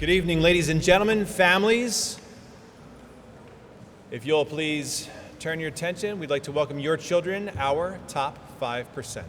Good evening, ladies and gentlemen, families. If you'll please turn your attention, we'd like to welcome your children, our top 5%.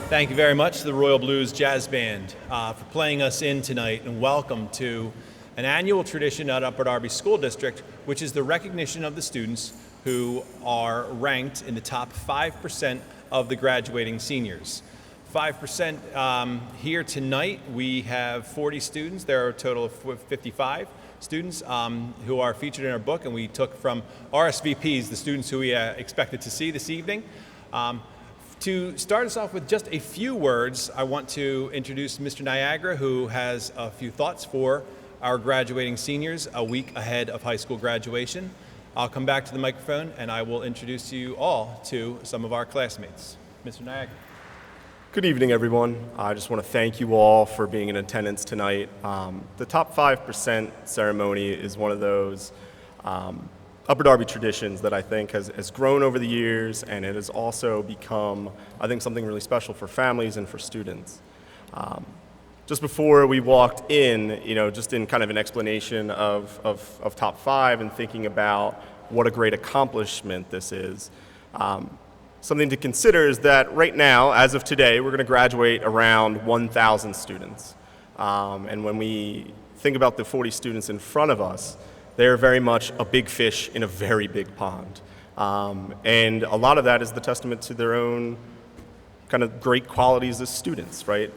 Thank you very much to the Royal Blues Jazz Band for playing us in tonight, and welcome to an annual tradition at Upper Darby School District, which is the recognition of the students who are ranked in the top 5% of the graduating seniors. 5% here tonight, we have 40 students. There are a total of 55 students who are featured in our book, and we took from RSVPs, the students who we expected to see this evening. To start us off with just a few words, I want to introduce Mr. Niagara, who has a few thoughts for our graduating seniors a week ahead of high school graduation. I'll come back to the microphone and I will introduce you all to some of our classmates. Mr. Niagara. Good evening, everyone. I just want to thank you all for being in attendance tonight. The top 5% ceremony is one of those Upper Darby traditions that I think has grown over the years, and it has also become, I think, something really special for families and for students. Just before we walked in, just in kind of an explanation of top 5 and thinking about what a great accomplishment this is, something to consider is that right now, as of today, we're going to graduate around 1,000 students. And when we think about the 40 students in front of us, they're very much a big fish in a very big pond. And a lot of that is the testament to their own kind of great qualities as students, right?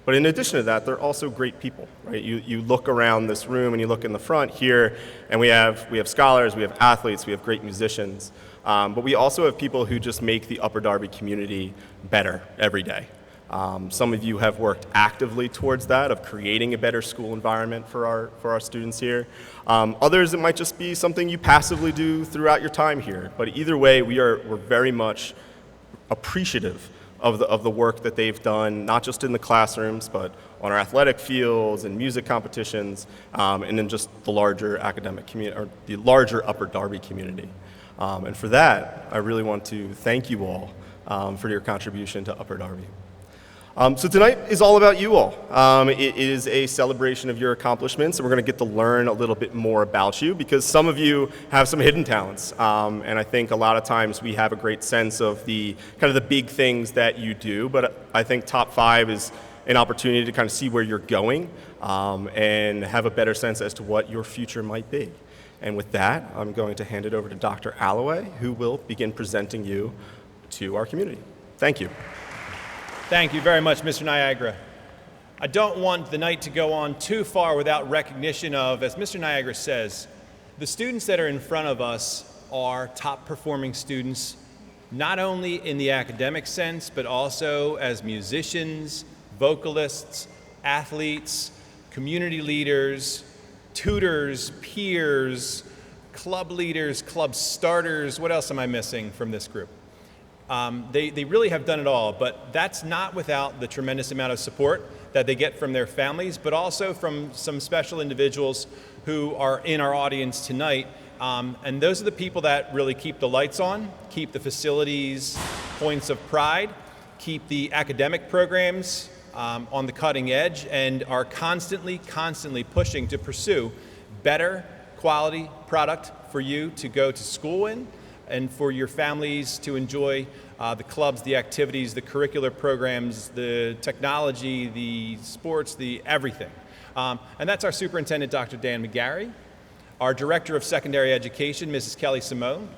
But in addition to that, they're also great people, right? You look around this room and you look in the front here, and we have scholars, we have athletes, we have great musicians, but we also have people who just make the Upper Darby community better every day. Some of you have worked actively towards that, of creating a better school environment for our students here. Others, it might just be something you passively do throughout your time here. But either way, we're very much appreciative of the work that they've done, not just in the classrooms, but on our athletic fields and music competitions, and in just the larger academic community, or the larger Upper Darby community. And for that, I really want to thank you all for your contribution to Upper Darby. So tonight is all about you all. It is a celebration of your accomplishments, and we're going to get to learn a little bit more about you, because some of you have some hidden talents, and I think a lot of times we have a great sense of the kind of the big things that you do, but I think top 5 is an opportunity to kind of see where you're going and have a better sense as to what your future might be. And with that, I'm going to hand it over to Dr. Alloway, who will begin presenting you to our community. Thank you. Thank you very much, Mr. Niagara. I don't want the night to go on too far without recognition of, as Mr. Niagara says, the students that are in front of us are top performing students, not only in the academic sense, but also as musicians, vocalists, athletes, community leaders, tutors, peers, club leaders, club starters. What else am I missing from this group? They really have done it all, but that's not without the tremendous amount of support that they get from their families, but also from some special individuals who are in our audience tonight. And those are the people that really keep the lights on, keep the facilities points of pride, keep the academic programs on the cutting edge, and are constantly pushing to pursue better quality product for you to go to school in, and for your families to enjoy the clubs, the activities, the curricular programs, the technology, the sports, the everything. And that's our superintendent, Dr. Dan McGarry, our director of secondary education, Mrs. Kelly Simone,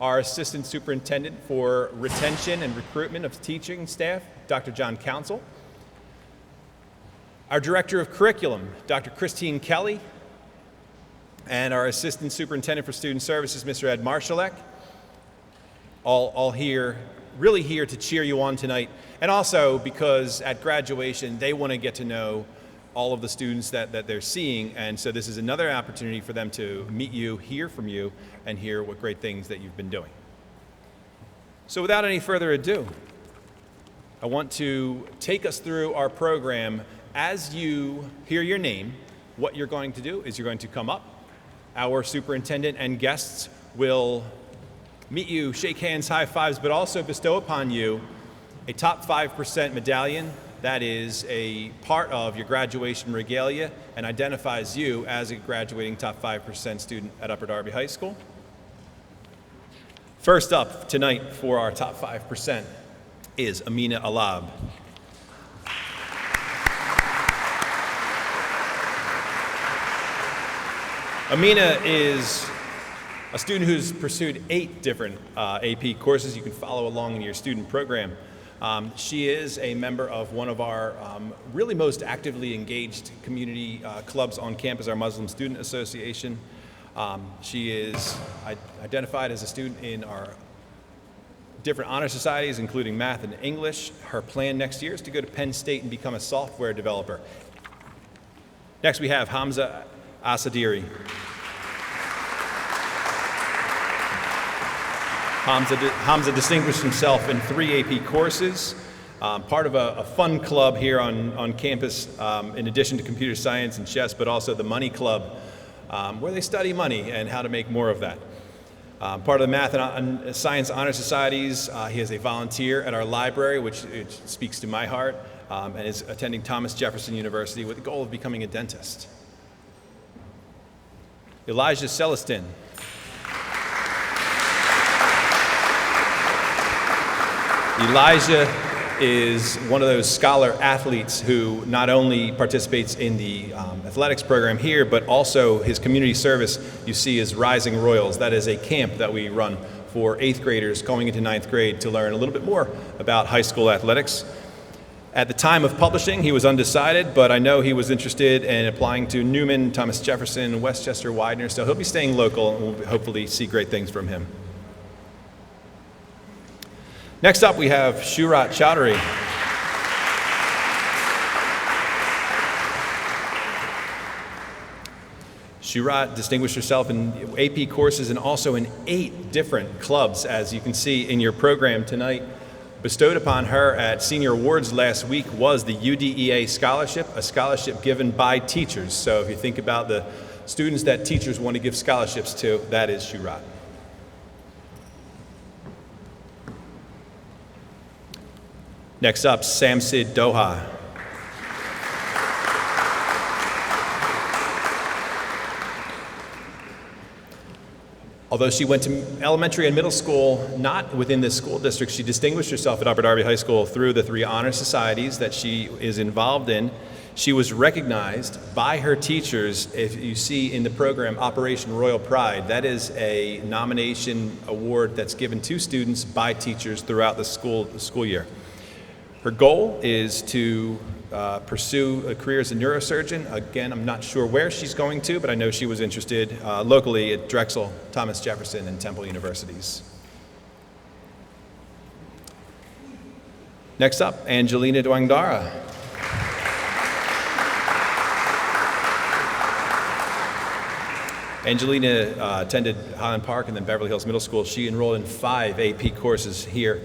our assistant superintendent for retention and recruitment of teaching staff, Dr. John Council, our director of curriculum, Dr. Christine Kelly, and our assistant superintendent for student services, Mr. Ed Marshallek, all here, really here to cheer you on tonight. And also because at graduation, they want to get to know all of the students that they're seeing, and so this is another opportunity for them to meet you, hear from you, and hear what great things that you've been doing. So without any further ado, I want to take us through our program. As you hear your name, what you're going to do is you're going to come up. Our superintendent and guests will meet you, shake hands, high fives, but also bestow upon you a top 5% medallion. That is a part of your graduation regalia and identifies you as a graduating top 5% student at Upper Darby High School. First up tonight for our top 5% is Amina Alab. Amina is a student who's pursued 8 different AP courses. You can follow along in your student program. She is a member of one of our really most actively engaged community clubs on campus, our Muslim Student Association. She is identified as a student in our different honor societies, including math and English. Her plan next year is to go to Penn State and become a software developer. Next we have Hamza Asadiri. Hamza distinguished himself in 3 AP courses, part of a fun club here on campus, in addition to computer science and chess, but also the Money Club, where they study money and how to make more of that. Part of the Math and Science Honor Societies, he is a volunteer at our library, which speaks to my heart, and is attending Thomas Jefferson University with the goal of becoming a dentist. Elijah Celestin. Elijah is one of those scholar athletes who not only participates in the athletics program here, but also his community service you see is Rising Royals. That is a camp that we run for 8th graders going into 9th grade to learn a little bit more about high school athletics. At the time of publishing, he was undecided, but I know he was interested in applying to Newman, Thomas Jefferson, Westchester, Widener, so he'll be staying local and we'll hopefully see great things from him. Next up, we have Shurat Chowdhury. Shurat distinguished herself in AP courses and also in 8 different clubs, as you can see in your program tonight. Bestowed upon her at Senior Awards last week was the UDEA Scholarship, a scholarship given by teachers. So if you think about the students that teachers want to give scholarships to, that is Shurat. Next up, Samsid Doha. Although she went to elementary and middle school not within this school district, she distinguished herself at Upper Darby High School through the 3 honor societies that she is involved in. She was recognized by her teachers. If you see in the program Operation Royal Pride, that is a nomination award that's given to students by teachers throughout the school year. Her goal is to pursue a career as a neurosurgeon. Again, I'm not sure where she's going to, but I know she was interested locally at Drexel, Thomas Jefferson, and Temple Universities. Next up, Angelina Dwangdara. Angelina attended Highland Park and then Beverly Hills Middle School. She enrolled in 5 AP courses here.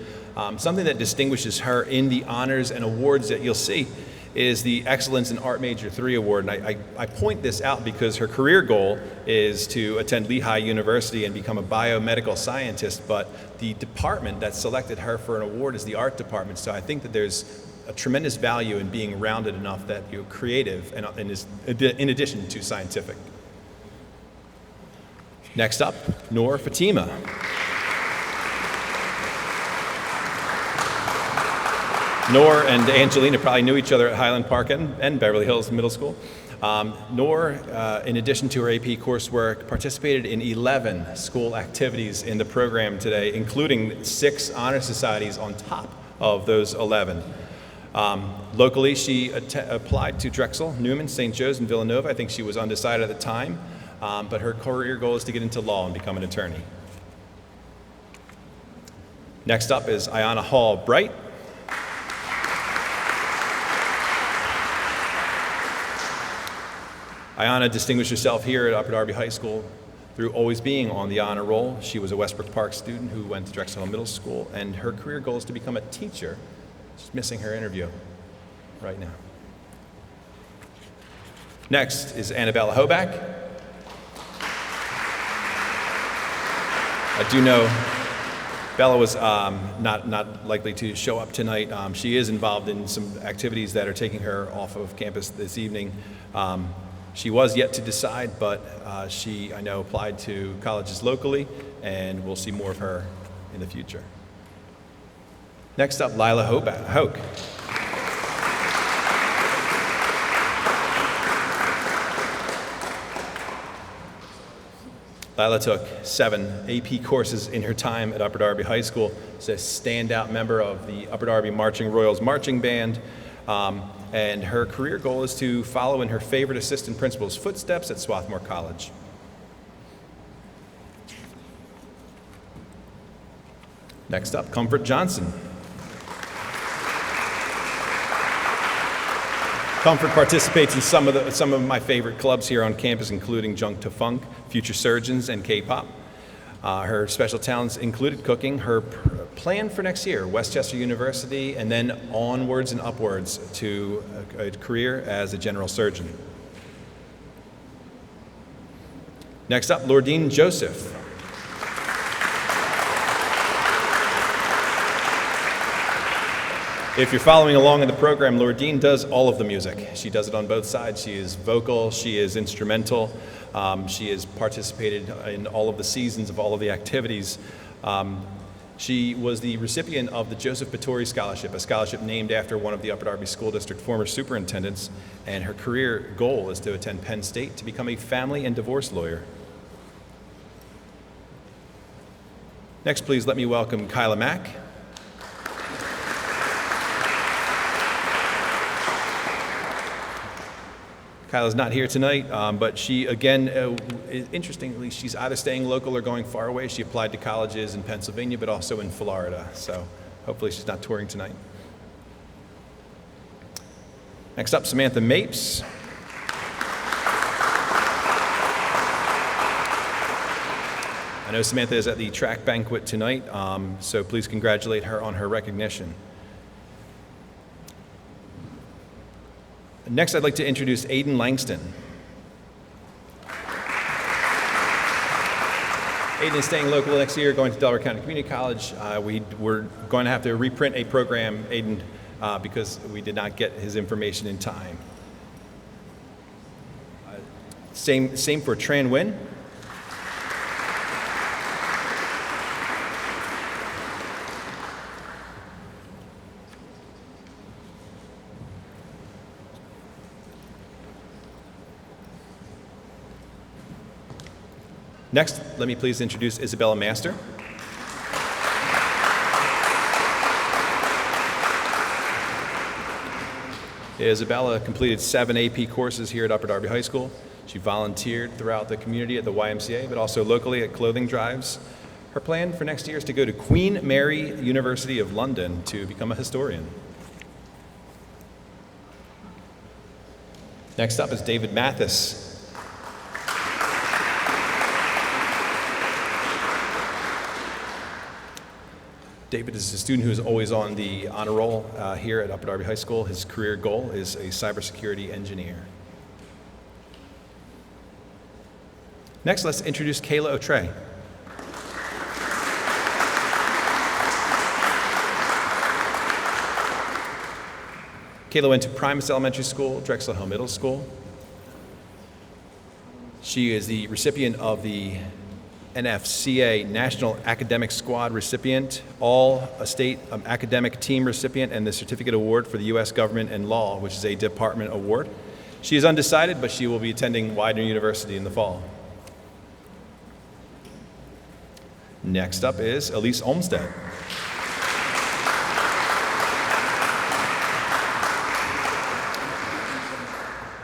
Something that distinguishes her in the honors and awards that you'll see is the Excellence in Art Major 3 Award. And I point this out because her career goal is to attend Lehigh University and become a biomedical scientist, but the department that selected her for an award is the art department. So I think that there's a tremendous value in being rounded enough that you're creative and is in addition to scientific. Next up, Noor Fatima. Noor and Angelina probably knew each other at Highland Park and Beverly Hills Middle School. Nor, in addition to her AP coursework, participated in 11 school activities in the program today, including 6 honor societies on top of those 11. Locally, she applied to Drexel, Newman, St. Joe's, and Villanova. I think she was undecided at the time, but her career goal is to get into law and become an attorney. Next up is Ayanna Hall Bright. Ayanna distinguished herself here at Upper Darby High School through always being on the honor roll. She was a Westbrook Park student who went to Drexel Middle School, and her career goal is to become a teacher. She's missing her interview right now. Next is Annabella Hoback. I do know Bella was not likely to show up tonight. She is involved in some activities that are taking her off of campus this evening. She was yet to decide, but she, I know, applied to colleges locally, and we'll see more of her in the future. Next up, Lila Hoke. Lila took 7 AP courses in her time at Upper Darby High School. She's a standout member of the Upper Darby Marching Royals Marching Band. And her career goal is to follow in her favorite assistant principal's footsteps at Swarthmore College. Next up, Comfort Johnson. Comfort participates in some of my favorite clubs here on campus, including Junk to Funk, Future Surgeons, and K-pop. Her special talents included cooking. Her plan for next year, Westchester University, and then onwards and upwards to a career as a general surgeon. Next up, Lordine Joseph. If you're following along in the program, Lordine does all of the music. She does it on both sides. She is vocal, she is instrumental, she has participated in all of the seasons of all of the activities. She was the recipient of the Joseph Pittori Scholarship, a scholarship named after one of the Upper Darby School District former superintendents, and her career goal is to attend Penn State to become a family and divorce lawyer. Next, please let me welcome Kyla Mack. Kyla's not here tonight, but she, again, interestingly, she's either staying local or going far away. She applied to colleges in Pennsylvania, but also in Florida, so hopefully she's not touring tonight. Next up, Samantha Mapes. I know Samantha is at the track banquet tonight, so please congratulate her on her recognition. Next, I'd like to introduce Aiden Langston. Aiden is staying local next year, going to Delaware County Community College. We're going to have to reprint a program, Aiden, because we did not get his information in time. Same for Tran Nguyen. Next, let me please introduce Isabella Master. Isabella completed 7 AP courses here at Upper Darby High School. She volunteered throughout the community at the YMCA, but also locally at clothing drives. Her plan for next year is to go to Queen Mary University of London to become a historian. Next up is David Mathis. David is a student who is always on the honor roll here at Upper Darby High School. His career goal is a cybersecurity engineer. Next, let's introduce Kayla O'Trey. Kayla went to Primus Elementary School, Drexel Hill Middle School. She is the recipient of the NFCA National Academic Squad recipient, All-State Academic Team recipient, and the Certificate Award for the U.S. Government and Law, which is a department award. She is undecided, but she will be attending Widener University in the fall. Next up is Elise Olmstead.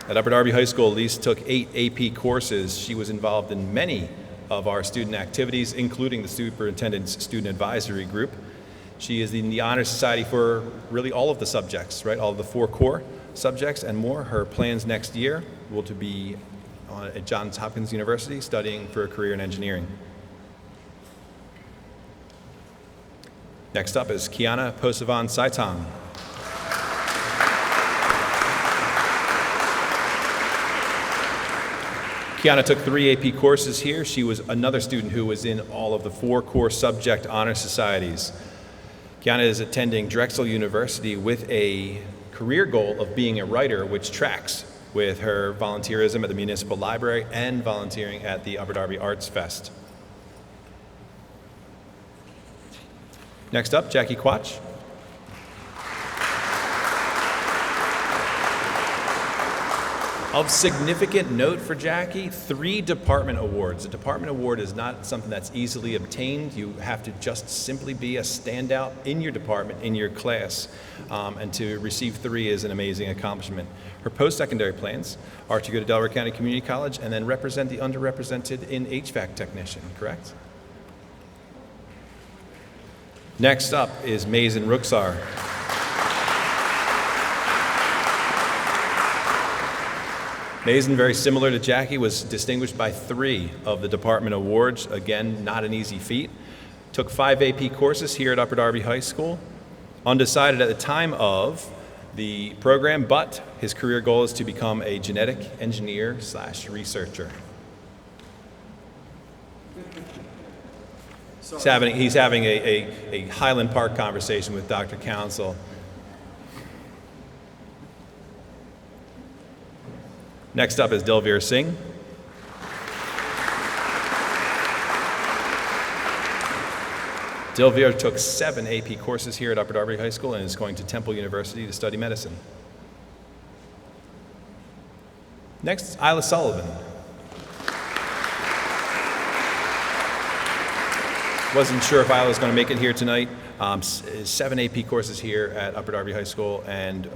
At Upper Darby High School, Elise took 8 AP courses. She was involved in many of our student activities, including the superintendent's student advisory group. She is in the Honor Society for really all of the subjects, right? All of the 4 core subjects and more. Her plans next year will to be at Johns Hopkins University studying for a career in engineering. Next up is Kiana Posavan Saitang. Kiana took 3 AP courses here. She was another student who was in all of the 4 core subject honor societies. Kiana is attending Drexel University with a career goal of being a writer, which tracks with her volunteerism at the Municipal Library and volunteering at the Upper Darby Arts Fest. Next up, Jackie Quach. Of significant note for Jackie, 3 department awards. A department award is not something that's easily obtained. You have to just simply be a standout in your department, in your class, and to receive 3 is an amazing accomplishment. Her post-secondary plans are to go to Delaware County Community College and then represent the underrepresented in HVAC technician, correct? Next up is Mazen Ruxar. Mazen, very similar to Jackie, was distinguished by 3 of the department awards. Again, not an easy feat. Took 5 AP courses here at Upper Darby High School. Undecided at the time of the program, but his career goal is to become a genetic engineer/researcher. He's having a Highland Park conversation with Dr. Council. Next up is Delvir Singh. Delvir took 7 AP courses here at Upper Darby High School and is going to Temple University to study medicine. Next is Isla Sullivan. Wasn't sure if Isla was going to make it here tonight. 7 AP courses here at Upper Darby High School and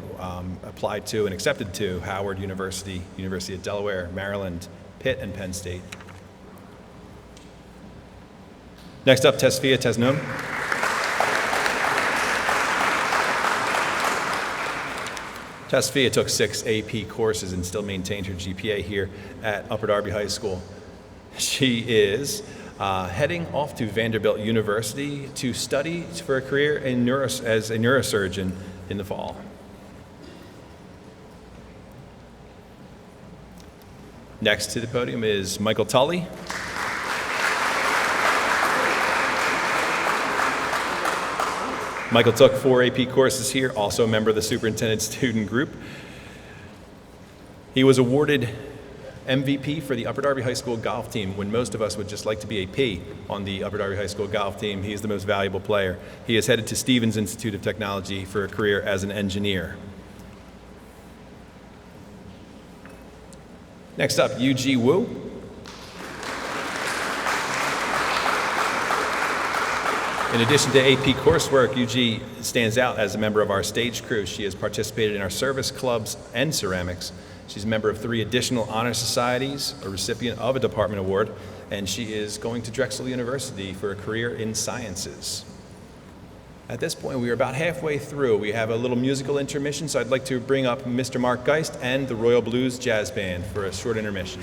applied to and accepted to Howard University, University of Delaware, Maryland, Pitt, and Penn State. Next up, Tesfia Tesnum. Tesfia took 6 AP courses and still maintained her GPA here at Upper Darby High School. She is heading off to Vanderbilt University to study for a career in as a neurosurgeon in the fall. Next to the podium is Michael Tully. Michael took 4 AP courses here, also a member of the superintendent student group. He was awarded MVP for the Upper Darby High School golf team when most of us would just like to be a P on the Upper Darby High School golf team. He is the most valuable player. He is headed to Stevens Institute of Technology for a career as an engineer. Next up, Yu-Ji Wu. In addition to AP coursework, Yu-Ji stands out as a member of our stage crew. She has participated in our service clubs and ceramics. She's a member of 3 additional honor societies, a recipient of a department award, and she is going to Drexel University for a career in sciences. At this point, we are about halfway through. We have a little musical intermission, so I'd like to bring up Mr. Mark Geist and the Royal Blues Jazz Band for a short intermission.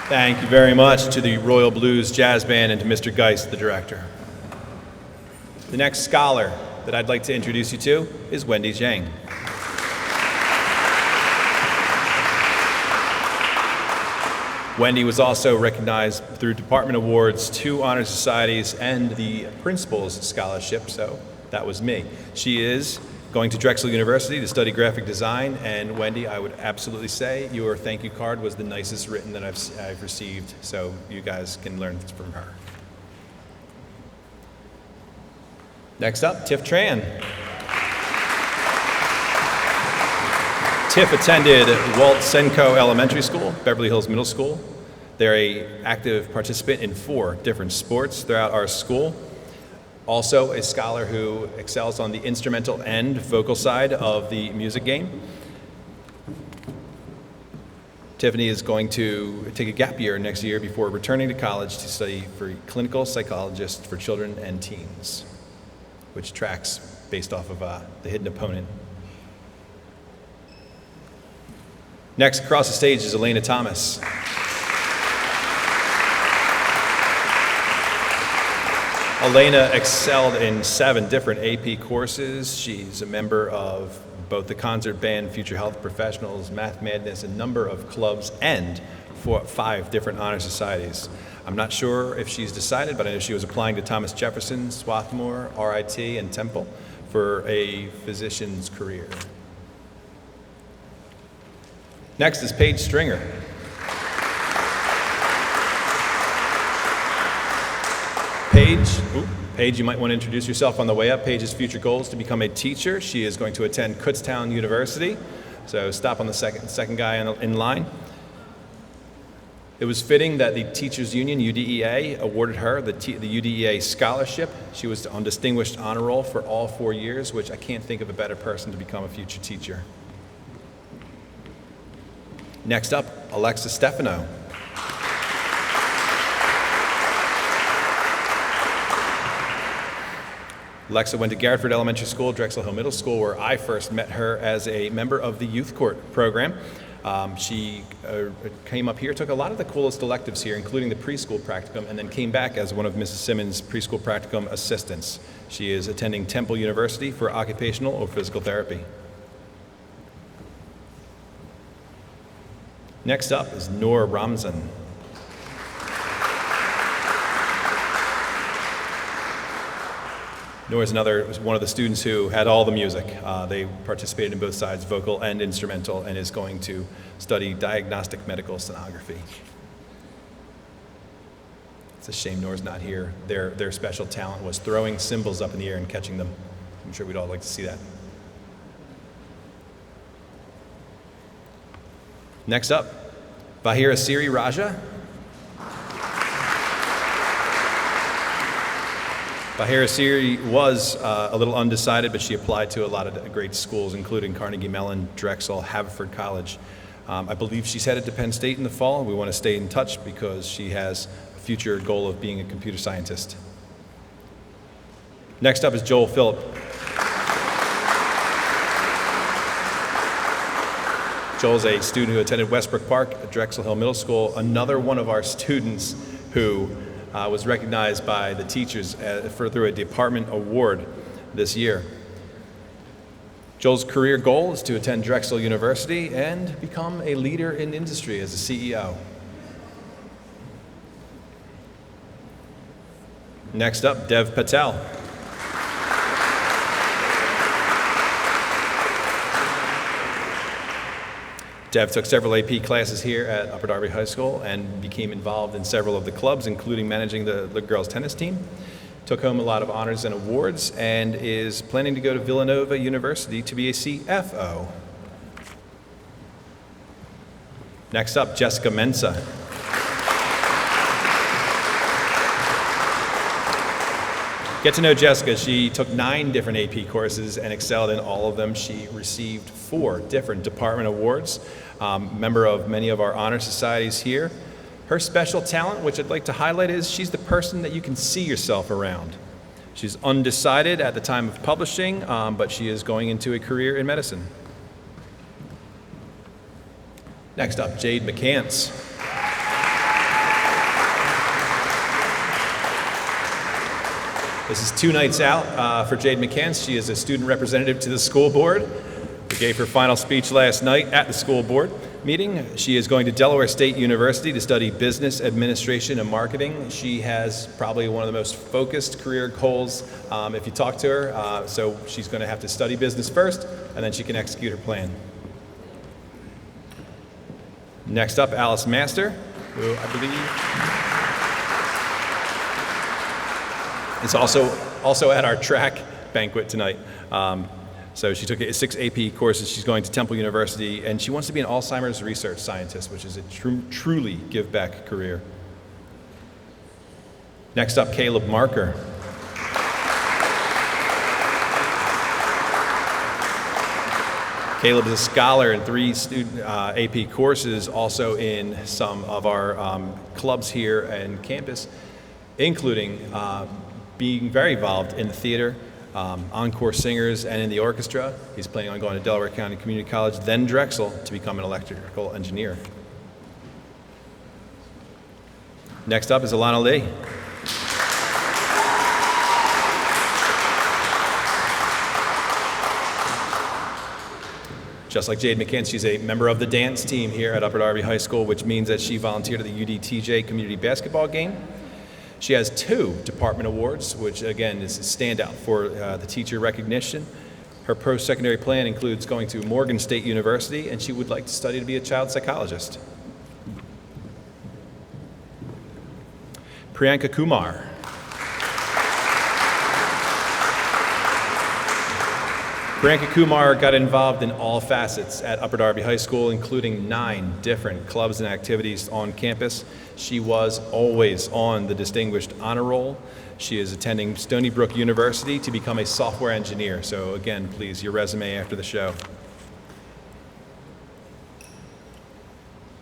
Thank you very much to the Royal Blues Jazz Band and to Mr. Geist, the director. The next scholar that I'd like to introduce you to is Wendy Zhang. Wendy was also recognized through department awards, 2 honor societies, and the principal's scholarship, so that was me. She is going to Drexel University to study graphic design, and Wendy, I would absolutely say your thank you card was the nicest written that I've received, so you guys can learn from her. Next up, Tiff Tran. Tiff attended Walt Senko Elementary School, Beverly Hills Middle School. They're an active participant in 4 different sports throughout our school. Also a scholar who excels on the instrumental and vocal side of the music game. Tiffany is going to take a gap year next year before returning to college to study for clinical psychologist for children and teens, which tracks based off of The Hidden Opponent. Next across the stage is Elena Thomas. Elena excelled in 7 different AP courses. She's a member of both the concert band, Future Health Professionals, Math Madness, a number of clubs, and 5 different honor societies. I'm not sure if she's decided, but I know she was applying to Thomas Jefferson, Swarthmore, RIT, and Temple for a physician's career. Next is Paige Stringer. Paige, you might want to introduce yourself on the way up. Paige's future goal is to become a teacher. She is going to attend Kutztown University, so stop on the second guy in line. It was fitting that the Teachers Union, UDEA, awarded her the UDEA scholarship. She was on Distinguished Honor Roll for all 4 years, which I can't think of a better person to become a future teacher. Next up, Alexa Stefano. Alexa went to Garrett Elementary School, Drexel Hill Middle School, where I first met her as a member of the Youth Court program. She came up here, took a lot of the coolest electives here, including the preschool practicum, and then came back as one of Mrs. Simmons' preschool practicum assistants. She is attending Temple University for occupational or physical therapy. Next up is Noor Ramzan. Noor is one of the students who had all the music. They participated in both sides, vocal and instrumental, and is going to study diagnostic medical sonography. It's a shame Noor's not here. Their special talent was throwing cymbals up in the air and catching them. I'm sure we'd all like to see that. Next up, Vahira Siri Raja. Vahira Siri was a little undecided, but she applied to a lot of great schools, including Carnegie Mellon, Drexel, Haverford College. I believe she's headed to Penn State in the fall. We want to stay in touch because she has a future goal of being a computer scientist. Next up is Joel Phillip. Joel's a student who attended Westbrook Park at Drexel Hill Middle School, another one of our students who was recognized by the teachers through a department award this year. Joel's career goal is to attend Drexel University and become a leader in industry as a CEO. Next up, Dev Patel. Dev took several AP classes here at Upper Darby High School and became involved in several of the clubs, including managing the girls' tennis team. Took home a lot of honors and awards and is planning to go to Villanova University to be a CFO. Next up, Jessica Mensa. Get to know Jessica. She took 9 different AP courses and excelled in all of them. She received 4 different department awards, member of many of our honor societies here. Her special talent, which I'd like to highlight, is she's the person that you can see yourself around. She's undecided at the time of publishing, but she is going into a career in medicine. Next up, Jade McCants. This is 2 nights out for Jade McCants. She is a student representative to the school board. We gave her final speech last night at the school board meeting. She is going to Delaware State University to study business administration and marketing. She has probably one of the most focused career goals if you talk to her. So she's going to have to study business first, and then she can execute her plan. Next up, Alice Master, who I believe is also at our track banquet tonight. So she took 6 AP courses. She's going to Temple University, and she wants to be an Alzheimer's research scientist, which is a truly give-back career. Next up, Caleb Marker. Caleb is a scholar in 3 student AP courses, also in some of our clubs here and campus, including being very involved in the theater, encore singers, and in the orchestra. He's planning on going to Delaware County Community College, then Drexel, to become an electrical engineer. Next up is Alana Lee. Just like Jade McCants, she's a member of the dance team here at Upper Darby High School, which means that she volunteered at the UDTJ community basketball game. She has 2 department awards, which again is a standout for the teacher recognition. Her post-secondary plan includes going to Morgan State University, and she would like to study to be a child psychologist. Priyanka Kumar. Priyanka Kumar got involved in all facets at Upper Darby High School, including 9 different clubs and activities on campus. She was always on the Distinguished Honor Roll. She is attending Stony Brook University to become a software engineer. So again, please, your resume after the show.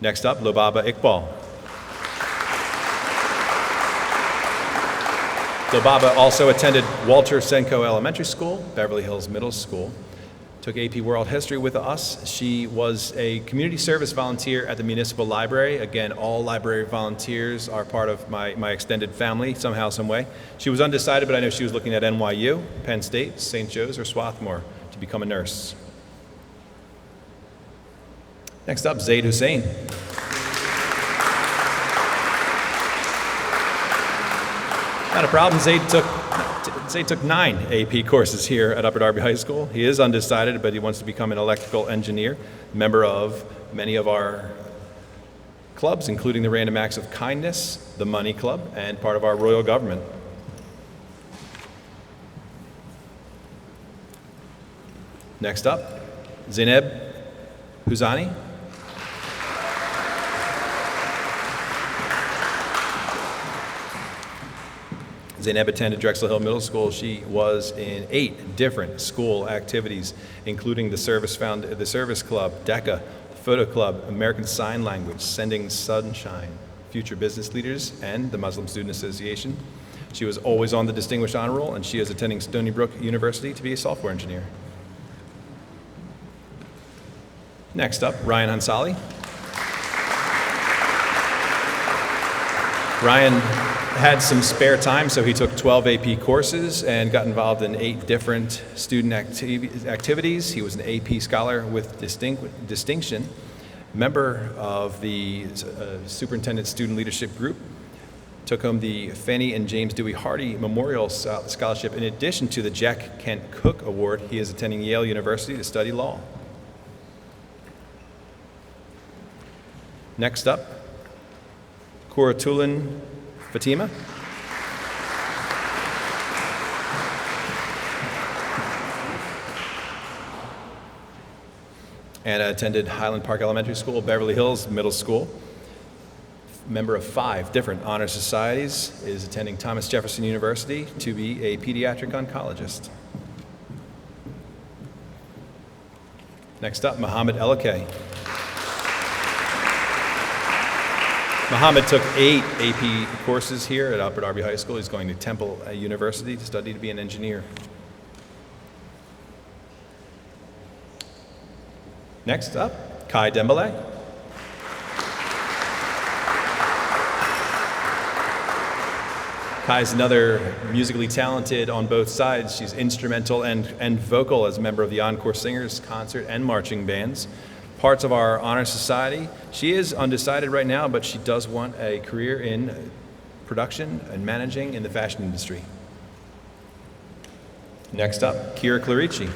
Next up, Lobaba Iqbal. Lobaba also attended Walter Senko Elementary School, Beverly Hills Middle School, took AP World History with us. She was a community service volunteer at the Municipal Library. Again, all library volunteers are part of my extended family somehow, some way. She was undecided, but I know she was looking at NYU, Penn State, St. Joe's, or Swarthmore to become a nurse. Next up, Zaid Hussein. Not a problem. Zaid took 9 AP courses here at Upper Darby High School. He is undecided, but he wants to become an electrical engineer, member of many of our clubs, including the Random Acts of Kindness, the Money Club, and part of our Royal Government. Next up, Zainab Huzani. Zainab attended Drexel Hill Middle School. She was in 8 different school activities, including the Service Club, DECA, the Photo Club, American Sign Language, Sending Sunshine, Future Business Leaders, and the Muslim Student Association. She was always on the Distinguished Honor Roll, and she is attending Stony Brook University to be a software engineer. Next up, Ryan Hansali. Ryan had some spare time, so he took 12 AP courses and got involved in 8 different student activities. He was an AP scholar with distinction, member of the Superintendent Student Leadership Group, took home the Fannie and James Dewey Hardy Memorial Scholarship. In addition to the Jack Kent Cook Award, he is attending Yale University to study law. Next up, Kuratulin Fatima. Anna attended Highland Park Elementary School, Beverly Hills Middle School. Member of 5 different honor societies, is attending Thomas Jefferson University to be a pediatric oncologist. Next up, Muhammad Elakay. Muhammad took 8 AP courses here at Upper Darby High School. He's going to Temple University to study to be an engineer. Next up, Kai Dembele. Kai's another musically talented on both sides. She's instrumental and vocal as a member of the Encore Singers, concert, and marching bands. Parts of our honor society. She is undecided right now, but she does want a career in production and managing in the fashion industry. Next up, Kira Clarici.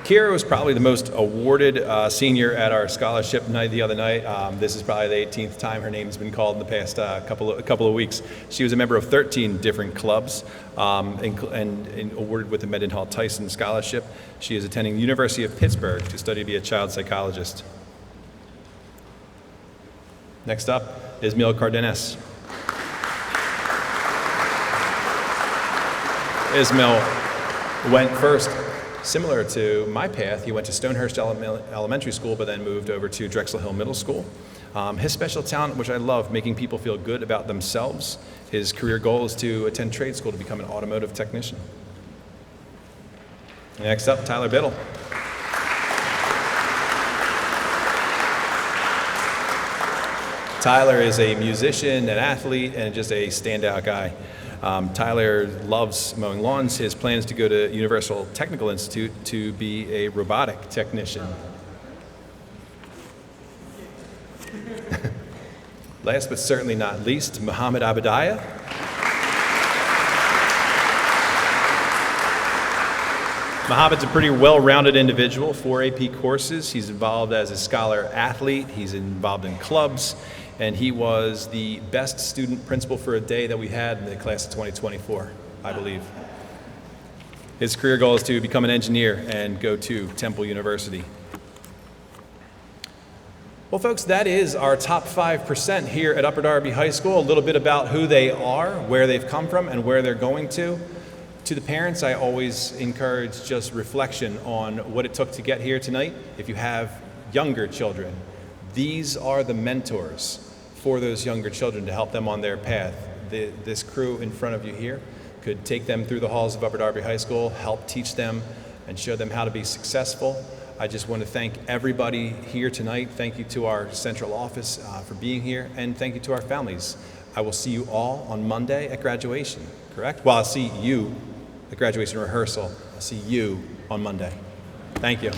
Kira was probably the most awarded senior at our scholarship night the other night. This is probably the 18th time her name's been called in the past couple of weeks. She was a member of 13 different clubs and awarded with the Mendenhall Tyson Scholarship. She is attending the University of Pittsburgh to study to be a child psychologist. Next up, Ismail Cardenas. Ismail went first. Similar to my path, he went to Stonehurst Elementary School, but then moved over to Drexel Hill Middle School. His special talent, which I love, making people feel good about themselves. His career goal is to attend trade school to become an automotive technician. Next up, Tyler Biddle. Tyler is a musician, an athlete, and just a standout guy. Tyler loves mowing lawns. His plan is to go to Universal Technical Institute to be a robotic technician. Last but certainly not least, Muhammad Abadiah. Muhammad's a pretty well-rounded individual, 4 AP courses. He's involved as a scholar athlete. He's involved in clubs. And he was the best student principal for a day that we had in the class of 2024, I believe. His career goal is to become an engineer and go to Temple University. Well, folks, that is our top 5% here at Upper Darby High School. A little bit about who they are, where they've come from, and where they're going to. To the parents, I always encourage just reflection on what it took to get here tonight. If you have younger children, these are the mentors for those younger children to help them on their path. This crew in front of you here could take them through the halls of Upper Darby High School, help teach them and show them how to be successful. I just want to thank everybody here tonight. Thank you to our central office for being here, and thank you to our families. I will see you all on Monday at graduation, correct? Well, I'll see you at graduation rehearsal. I'll see you on Monday. Thank you.